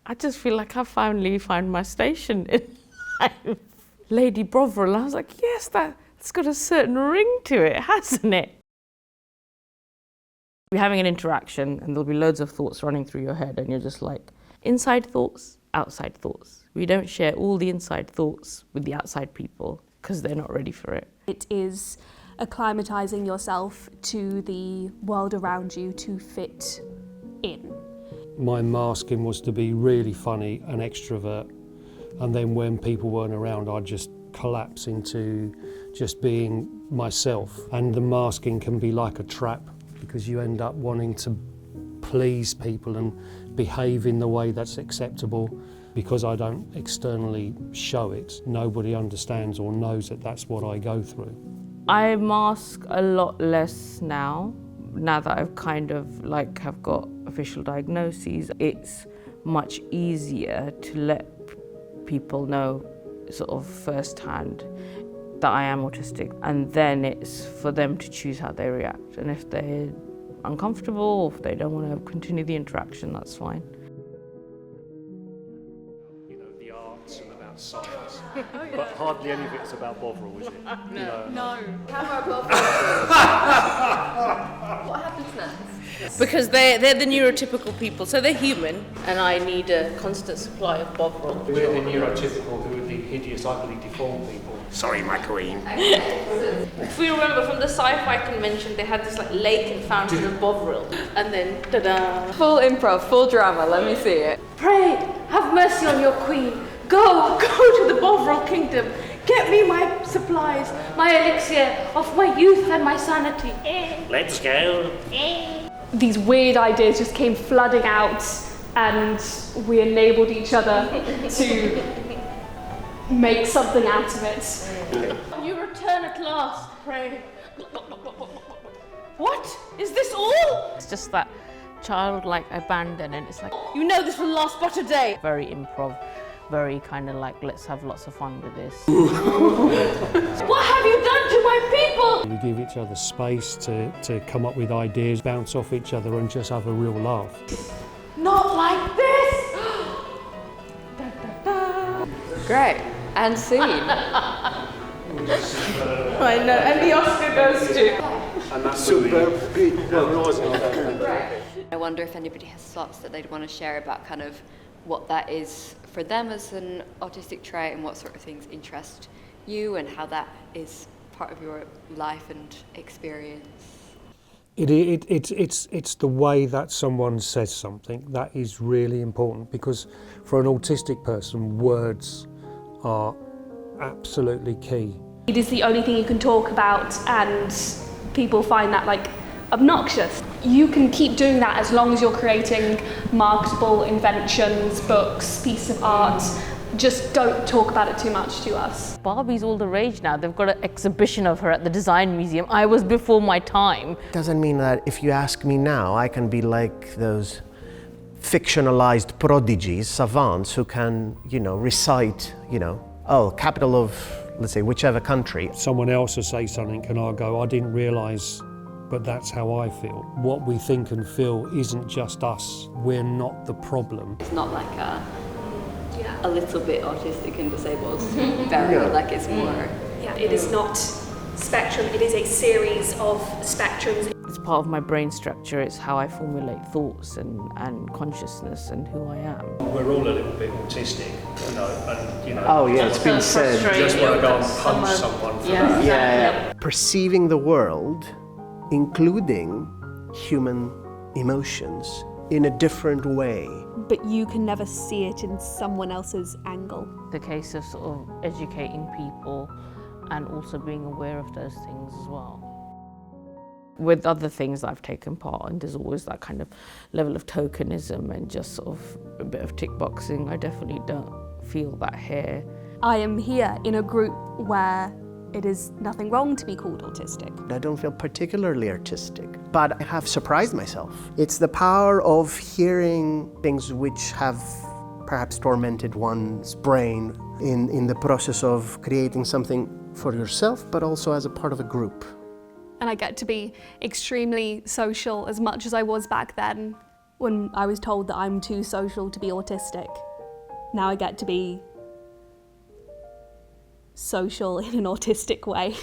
I just feel like I finally found my station in life. Lady Bovril, I was like, yes, that's got a certain ring to it, hasn't it? You're having an interaction and there'll be loads of thoughts running through your head and you're just like, inside thoughts, outside thoughts. We don't share all the inside thoughts with the outside people because they're not ready for it. It is acclimatizing yourself to the world around you to fit in. My masking was to be really funny and extrovert, and then when people weren't around I'd just collapse into just being myself. And the masking can be like a trap because you end up wanting to please people and behave in the way that's acceptable. Because I don't externally show it, nobody understands or knows that that's what I go through. I mask a lot less now that I've kind of have got official diagnoses. It's much easier to let people know sort of firsthand that I am autistic, and then it's for them to choose how they react. And if they're uncomfortable or if they don't want to continue the interaction, that's fine. Science, but hardly any of it's about Bovril, is it? No. How about Bovril? What happens next? Because they're the neurotypical people, so they're human, and I need a constant supply of Bovril. We're the neurotypical who are the hideous, ugly, deformed people. Sorry, my queen. If we remember from the sci-fi convention, they had this lake and fountain of Bovril, and then ta-da! Full improv, full drama, let me see it. Pray, have mercy on your queen. Go to the Bovril kingdom. Get me my supplies, my elixir of my youth and my sanity. Let's go. These weird ideas just came flooding out and we enabled each other to make something out of it. You return at last, Pray. What? Is this all? It's just that childlike abandon, and it's like, you know this will last but a day. Very improv. Very kind of let's have lots of fun with this. What have you done to my people? We give each other space to come up with ideas, bounce off each other and just have a real laugh. Not like this! Da, da, da. Great, and scene. I know, and the Oscar goes to... And that's super big. I wonder if anybody has thoughts that they'd want to share about kind of what that is for them as an autistic trait and what sort of things interest you and how that is part of your life and experience. It's the way that someone says something that is really important, because for an autistic person, words are absolutely key. It is the only thing you can talk about, and people find that obnoxious. You can keep doing that as long as you're creating marketable inventions, books, piece of art. Just don't talk about it too much to us. Barbie's all the rage now. They've got an exhibition of her at the Design Museum. I was before my time. Doesn't mean that if you ask me now, I can be like those fictionalized prodigies, savants who can, recite, capital of, let's say, whichever country. Someone else will say something and I'll go, I didn't realise, but that's how I feel. What we think and feel isn't just us. We're not the problem. It's not like a little bit autistic and disabled. Very, it's more. Yeah, it is not spectrum, it is a series of spectrums. It's part of my brain structure. It's how I formulate thoughts and consciousness and who I am. We're all a little bit autistic, and Oh yeah, it's been said. Just want to go and punch someone for that. Yeah. Perceiving the world, including human emotions, in a different way. But you can never see it in someone else's angle. The case of sort of educating people and also being aware of those things as well. With other things that I've taken part in, there's always that kind of level of tokenism and just sort of a bit of tick boxing. I definitely don't feel that here. I am here in a group where it is nothing wrong to be called autistic. I don't feel particularly artistic, but I have surprised myself. It's the power of hearing things which have perhaps tormented one's brain in the process of creating something for yourself, but also as a part of a group. And I get to be extremely social as much as I was back then. When I was told that I'm too social to be autistic, now I get to be social in an autistic way.